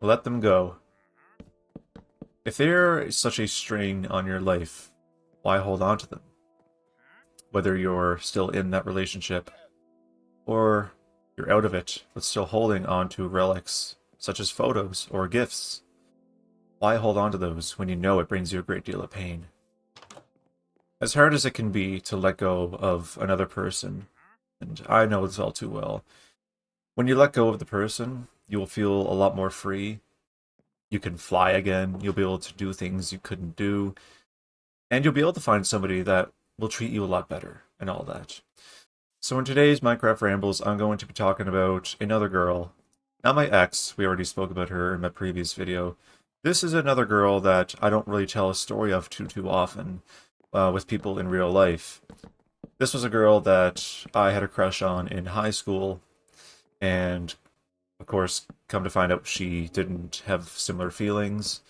let them go. If they're such a strain on your life, why hold on to them? Whether you're still in that relationship or you're out of it, but still holding on to relics such as photos or gifts, why hold on to those when you know it brings you a great deal of pain? As hard as it can be to let go of another person, and I know this all too well, when you let go of the person, you will feel a lot more free. You can fly again, you'll be able to do things you couldn't do, and you'll be able to find somebody that will treat you a lot better and all that. So in today's Minecraft Rambles, I'm going to be talking about another girl. Not my ex, we already spoke about her in my previous video. This is another girl that I don't really tell a story of too often with people in real life. This was a girl that I had a crush on in high school, and of course, come to find out she didn't have similar feelings.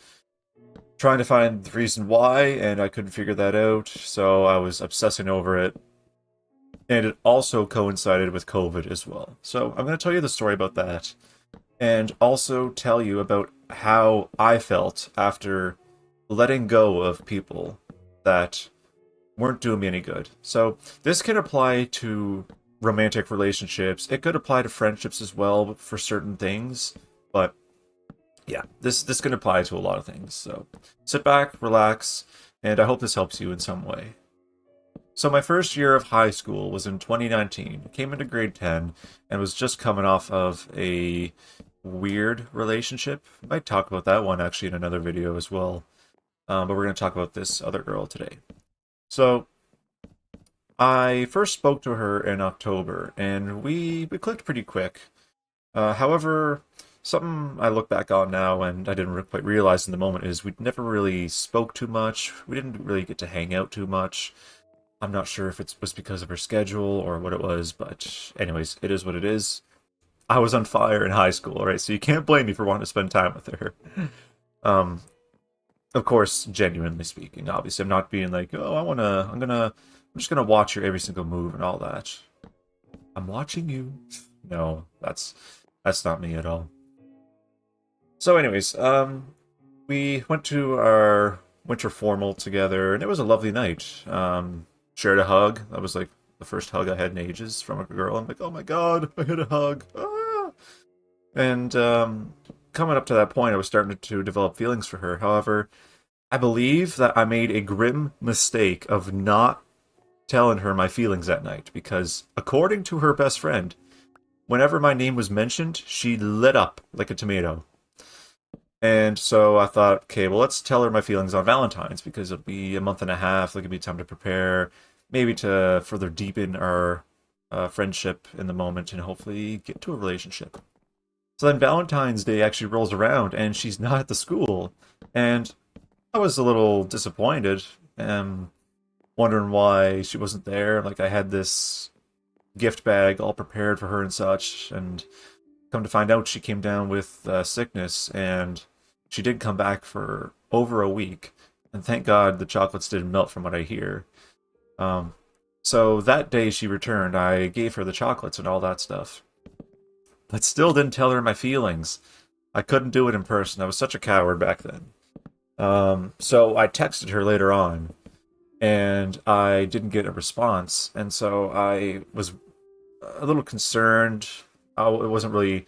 Trying to find the reason why, and I couldn't figure that out, so I was obsessing over it. And it also coincided with COVID as well. So I'm going to tell you the story about that, and also tell you about how I felt after letting go of people that weren't doing me any good. So this can apply to romantic relationships. It could apply to friendships as well for certain things, but yeah, this can apply to a lot of things. So sit back, relax, and I hope this helps you in some way. So my first year of high school was in 2019. I came into grade 10 and was just coming off of a weird relationship. I might talk about that one actually in another video as well. But we're going to talk about this other girl today. So I first spoke to her in October, and we clicked pretty quick. However, something I look back on now and I didn't quite realize in the moment is we never really spoke too much. We didn't really get to hang out too much. I'm not sure if it was because of her schedule or what it was, but anyways, it is what it is. I was on fire in high school, right? So you can't blame me for wanting to spend time with her. Um, of course, genuinely speaking, obviously, I'm not being like, oh, I'm just gonna watch your every single move and all that. I'm watching you. No, that's not me at all. So, anyways, we went to our winter formal together, and it was a lovely night. Shared a hug. That was like the first hug I had in ages from a girl. I'm like, oh my god, I had a hug. Ah! And coming up to that point, I was starting to develop feelings for her. However, I believe that I made a grim mistake of not telling her my feelings that night because, according to her best friend, whenever my name was mentioned, she lit up like a tomato. And so I thought, okay, well, let's tell her my feelings on Valentine's because it'll be a month and a half. There'll be time to prepare, maybe to further deepen our friendship in the moment and hopefully get to a relationship. So then Valentine's Day actually rolls around and she's not at the school. And I was a little disappointed and wondering why she wasn't there. Like I had this gift bag all prepared for her and such, and come to find out she came down with sickness, and she did come back for over a week. And thank God the chocolates didn't melt from what I hear. Um, so that day she returned, I gave her the chocolates and all that stuff, but still didn't tell her my feelings. I couldn't do it in person. I was such a coward back then. So I texted her later on, and I didn't get a response, and so I was a little concerned. I wasn't really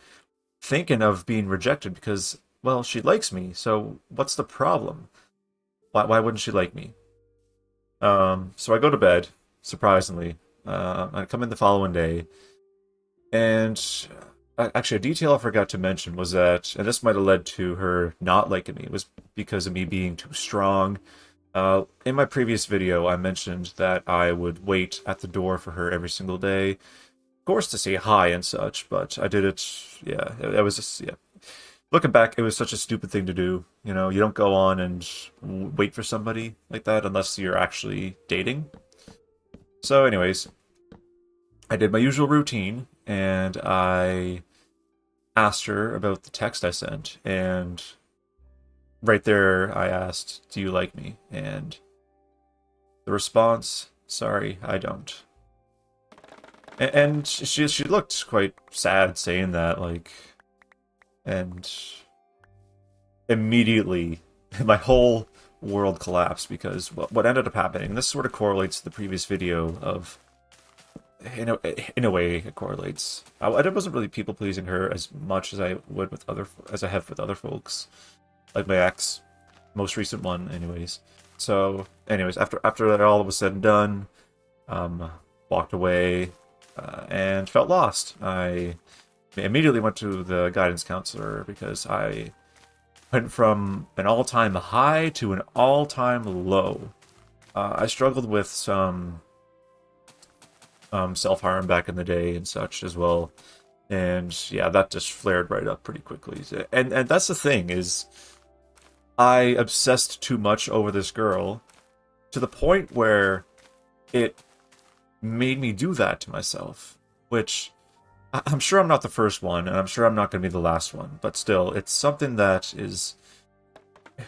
thinking of being rejected because, well, she likes me, so what's the problem? Why wouldn't she like me? So I go to bed, surprisingly. I come in the following day, and actually, a detail I forgot to mention was that, and this might have led to her not liking me, was because of me being too strong. In my previous video, I mentioned that I would wait at the door for her every single day, of course, to say hi and such, but I did it, yeah, it was just, yeah. Looking back, it was such a stupid thing to do. You know, you don't go on and wait for somebody like that unless you're actually dating. So anyways, I did my usual routine, and I asked her about the text I sent, and right there I asked, "Do you like me?" And the response, "Sorry, I don't." And she looked quite sad saying that, like, and immediately my whole world collapsed because what ended up happening, and this sort of correlates to the previous video of, in a way, it correlates. I wasn't really people pleasing her as much as I would with as I have with other folks, like my ex, most recent one, anyways. So, anyways, after that all was said and done, walked away and felt lost. I immediately went to the guidance counselor because I went from an all-time high to an all-time low. I struggled with some self-harm back in the day and such as well. And yeah, that just flared right up pretty quickly. And that's the thing is, I obsessed too much over this girl to the point where it made me do that to myself, which I'm sure I'm not the first one, and I'm sure I'm not going to be the last one, but still, it's something that is,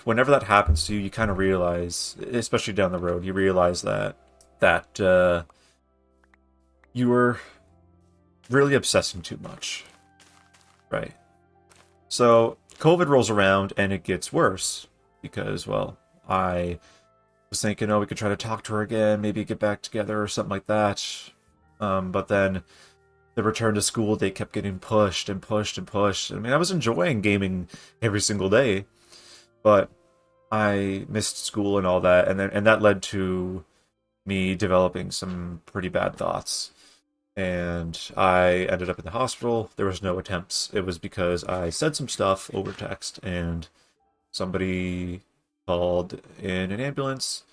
whenever that happens to you, you kind of realize, especially down the road, you realize that you were really obsessing too much, right? So COVID rolls around and it gets worse because, well, I was thinking, oh, we could try to talk to her again, maybe get back together or something like that. But then the return to school date kept getting pushed and pushed and pushed. I mean, I was enjoying gaming every single day, but I missed school and all that, and that led to me developing some pretty bad thoughts. And I ended up in the hospital. There was no attempts. It was because I said some stuff over text, and somebody called in an ambulance.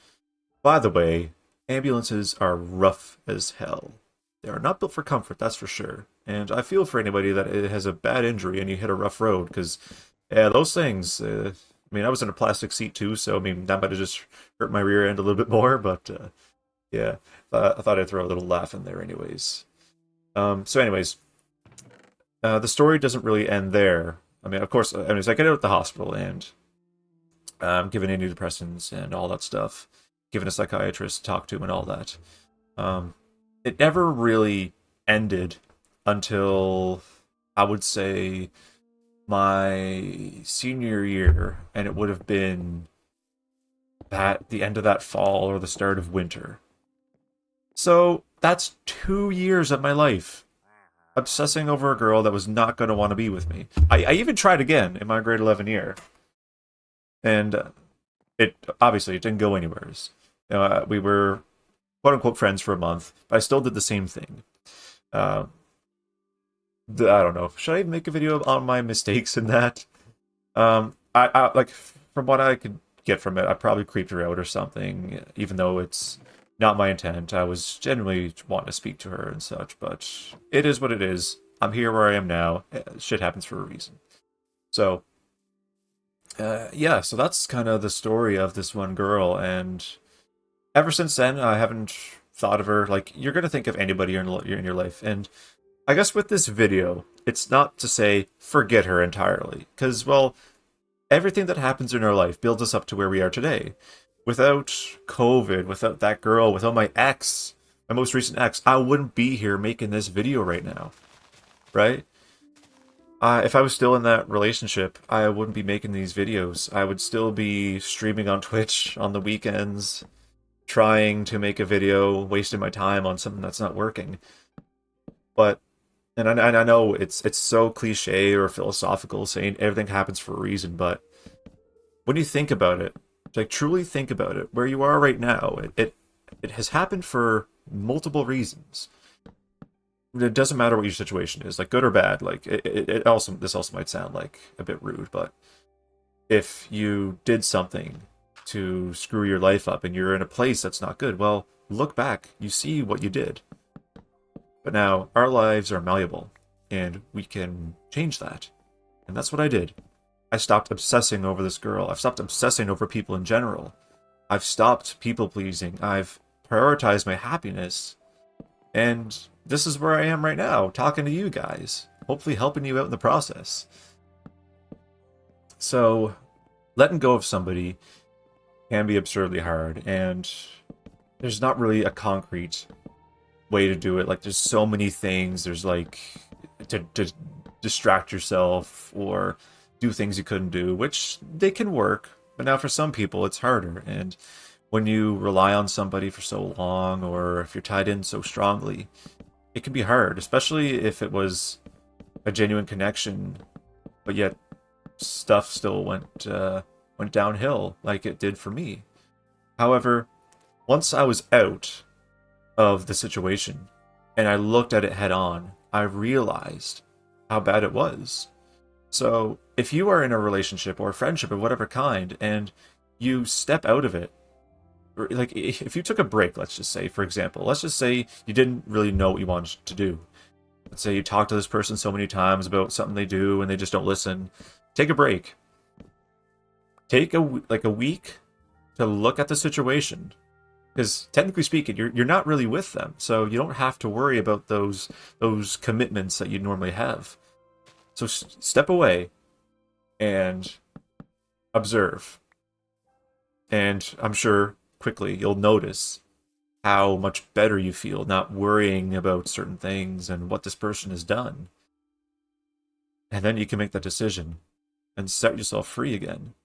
By the way, ambulances are rough as hell. They are not built for comfort, that's for sure. And I feel for anybody that has a bad injury and you hit a rough road, because, yeah, those things, I mean, I was in a plastic seat too, so, I mean, that might have just hurt my rear end a little bit more, but, yeah, I thought I'd throw a little laugh in there anyways. So anyways, the story doesn't really end there. I mean, of course, anyways, I get out of the hospital and given antidepressants and all that stuff, given a psychiatrist to talk to and all that. It never really ended until, I would say, my senior year, and it would have been the end of that fall or the start of winter. So that's 2 years of my life obsessing over a girl that was not going to want to be with me. I even tried again in my grade 11 year, and it didn't go anywhere. We were quote unquote friends for a month, but I still did the same thing. I don't know. Should I make a video on my mistakes in that? I like, from what I could get from it, I probably creeped her out or something, even though it's not my intent. I was genuinely wanting to speak to her and such, but it is what it is. I'm here where I am now. Shit happens for a reason. So, yeah, so that's kind of the story of this one girl, and ever since then, I haven't thought of her. Like, you're going to think of anybody in your life, and I guess with this video, it's not to say forget her entirely, because, well, everything that happens in our life builds us up to where we are today. Without COVID, without that girl, without my ex, my most recent ex, I wouldn't be here making this video right now, right? If I was still in that relationship, I wouldn't be making these videos. I would still be streaming on Twitch on the weekends, trying to make a video, wasting my time on something that's not working. But, and I know it's so cliche or philosophical saying everything happens for a reason, but when you think about it, like truly think about it, where you are right now, it has happened for multiple reasons. It doesn't matter what your situation is, like good or bad. Like this also might sound like a bit rude, but if you did something to screw your life up and you're in a place that's not good, well, look back, you see what you did. But now our lives are malleable and we can change that. And that's what I did. I stopped obsessing over this girl. I've stopped obsessing over people in general. I've stopped people pleasing. I've prioritized my happiness. And this is where I am right now, talking to you guys, hopefully helping you out in the process. So, letting go of somebody can be absurdly hard, and there's not really a concrete way to do it. Like, there's so many things. There's like to distract yourself, or do things you couldn't do, which they can work. But now for some people, it's harder. And when you rely on somebody for so long, or if you're tied in so strongly, it can be hard, especially if it was a genuine connection, but yet stuff still went downhill like it did for me. However, once I was out of the situation and I looked at it head on, I realized how bad it was. So, if you are in a relationship or a friendship of whatever kind and you step out of it, like if you took a break, let's just say, for example, let's just say you didn't really know what you wanted to do. Let's say you talk to this person so many times about something they do and they just don't listen. Take a break. Take a week to look at the situation, because technically speaking, you're not really with them, so you don't have to worry about those commitments that you normally have. So step away and observe, and I'm sure quickly you'll notice how much better you feel not worrying about certain things and what this person has done. And then you can make that decision and set yourself free again.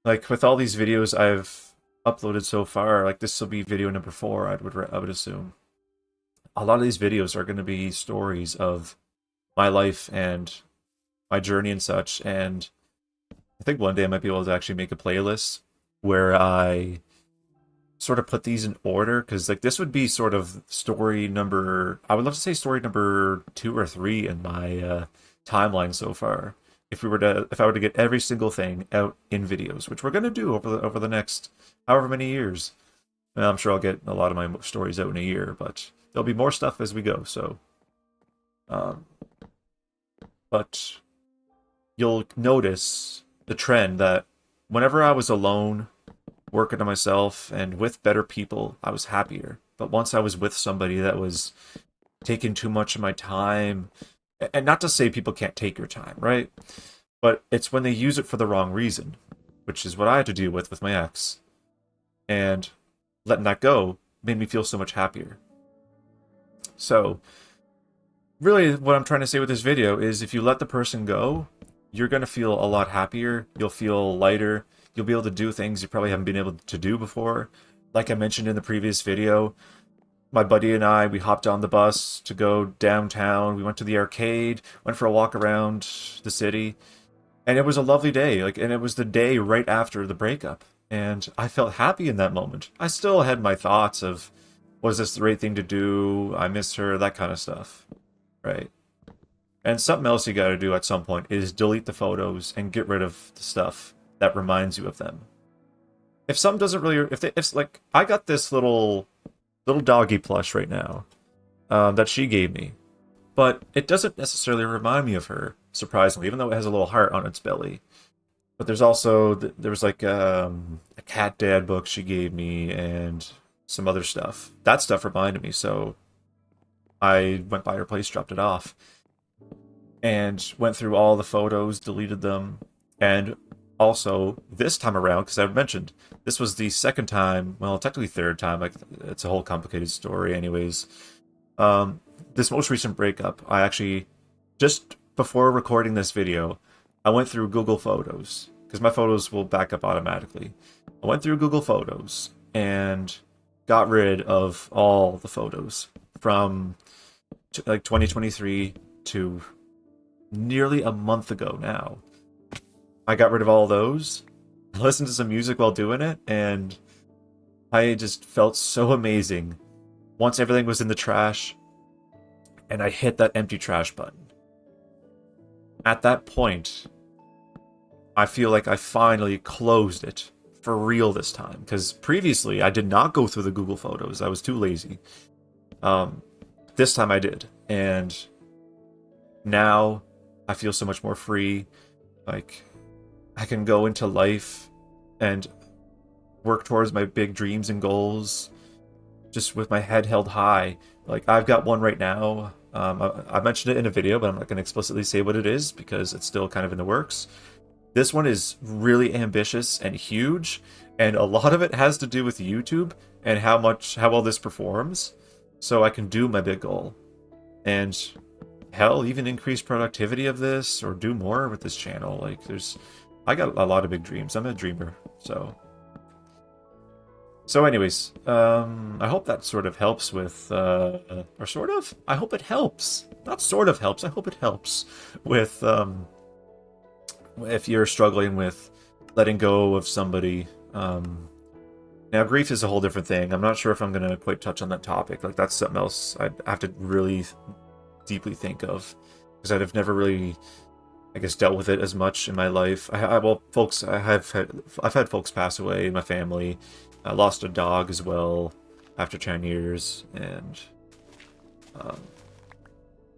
Like with all these videos I've uploaded so far, like this will be video number 4, I would assume. A lot of these videos are going to be stories of my life and my journey and such. And I think one day I might be able to actually make a playlist where I sort of put these in order, because like this would be sort of story number, I would love to say story number 2 or 3 in my timeline so far. If I were to get every single thing out in videos, which we're gonna do over the next however many years. And I'm sure I'll get a lot of my stories out in a year, but there'll be more stuff as we go. So, but you'll notice the trend that whenever I was alone, working on myself and with better people, I was happier. But once I was with somebody that was taking too much of my time, and not to say people can't take your time, right? But it's when they use it for the wrong reason, which is what I had to deal with my ex. And letting that go made me feel so much happier. So, really, what I'm trying to say with this video is if you let the person go, you're going to feel a lot happier. You'll feel lighter. You'll be able to do things you probably haven't been able to do before. Like I mentioned in the previous video, my buddy and I, we hopped on the bus to go downtown. We went to the arcade, went for a walk around the city, and it was a lovely day. And it was the day right after the breakup, and I felt happy in that moment. I still had my thoughts of, was this the right thing to do? I miss her, that kind of stuff, right? And something else you got to do at some point is delete the photos and get rid of the stuff that reminds you of them. If something doesn't really, if like I got this little doggy plush right now that she gave me, but it doesn't necessarily remind me of her, surprisingly, even though it has a little heart on its belly. But there was like a cat dad book she gave me and some other stuff. That stuff reminded me, so I went by her place, dropped it off, and went through all the photos, deleted them. And also this time around, because I mentioned this was the second time, well, technically third time, like it's a whole complicated story anyways. This most recent breakup, I actually, just before recording this video, I went through Google Photos, because my photos will back up automatically. I went through Google Photos and got rid of all the photos from like 2023 to nearly a month ago now. I got rid of all those, listened to some music while doing it, and I just felt so amazing once everything was in the trash and I hit that empty trash button. At that point, I feel like I finally closed it for real this time, because previously I did not go through the Google Photos. I was too lazy. This time I did, and now I feel so much more free. Like, I can go into life and work towards my big dreams and goals just with my head held high. Like, I've got one right now. I mentioned it in a video, but I'm not going to explicitly say what it is because it's still kind of in the works. This one is really ambitious and huge, and a lot of it has to do with YouTube and how well this performs, so I can do my big goal. And hell, even increase productivity of this or do more with this channel. Like, I got a lot of big dreams. I'm a dreamer, so. So anyways, I hope that sort of helps with, or sort of? I hope it helps. Not sort of helps, I hope it helps with, if you're struggling with letting go of somebody. Now, grief is a whole different thing. I'm not sure if I'm going to quite touch on that topic. Like, that's something else I'd have to really deeply think of, because I've never really, I guess, dealt with it as much in my life. Well, folks, I've had folks pass away in my family. I lost a dog as well after 10 years, and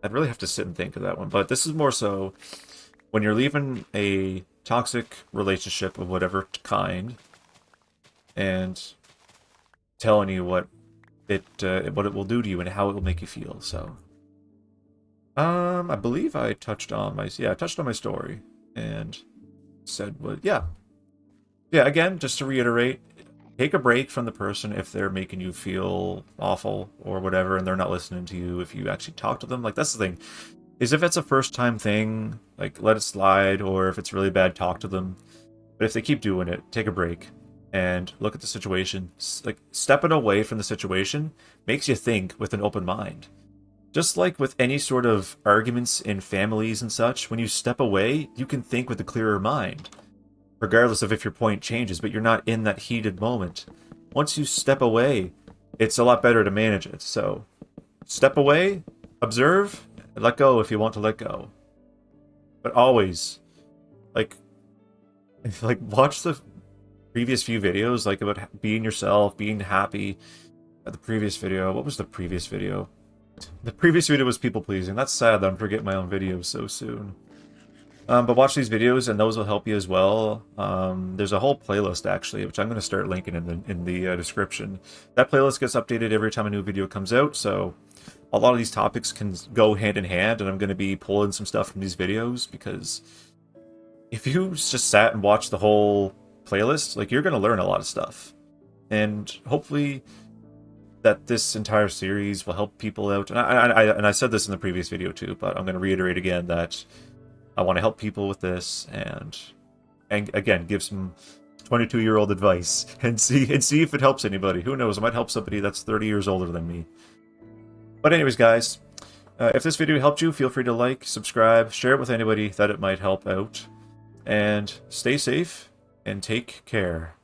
I'd really have to sit and think of that one. But this is more so when you're leaving a toxic relationship of whatever kind, and telling you what it will do to you and how it will make you feel. So, I believe I touched on my story and said what again, just to reiterate, take a break from the person if they're making you feel awful or whatever, and they're not listening to you. If you actually talk to them, like, that's the thing, is if it's a first time thing, like, let it slide, or if it's really bad, talk to them. But if they keep doing it, take a break and look at the situation. Like, stepping away from the situation makes you think with an open mind. Just like with any sort of arguments in families and such, when you step away, you can think with a clearer mind, regardless of if your point changes, but you're not in that heated moment. Once you step away, it's a lot better to manage it. So, step away, observe, and let go if you want to let go. But always, like watch the previous few videos, like, about being yourself, being happy. The previous video, what was the previous video? The previous video was people pleasing. That's sad that I'm forgetting my own videos so soon. But watch these videos, and those will help you as well. There's a whole playlist, actually, which I'm going to start linking in the description. That playlist gets updated every time a new video comes out, so a lot of these topics can go hand in hand, and I'm going to be pulling some stuff from these videos, because if you just sat and watched the whole playlist, like, you're going to learn a lot of stuff. And hopefully that this entire series will help people out. And I said this in the previous video too, but I'm going to reiterate again that I want to help people with this, and again, give some 22-year-old advice and see if it helps anybody. Who knows? I might help somebody that's 30 years older than me. But anyways, guys, if this video helped you, feel free to like, subscribe, share it with anybody that it might help out, and stay safe and take care.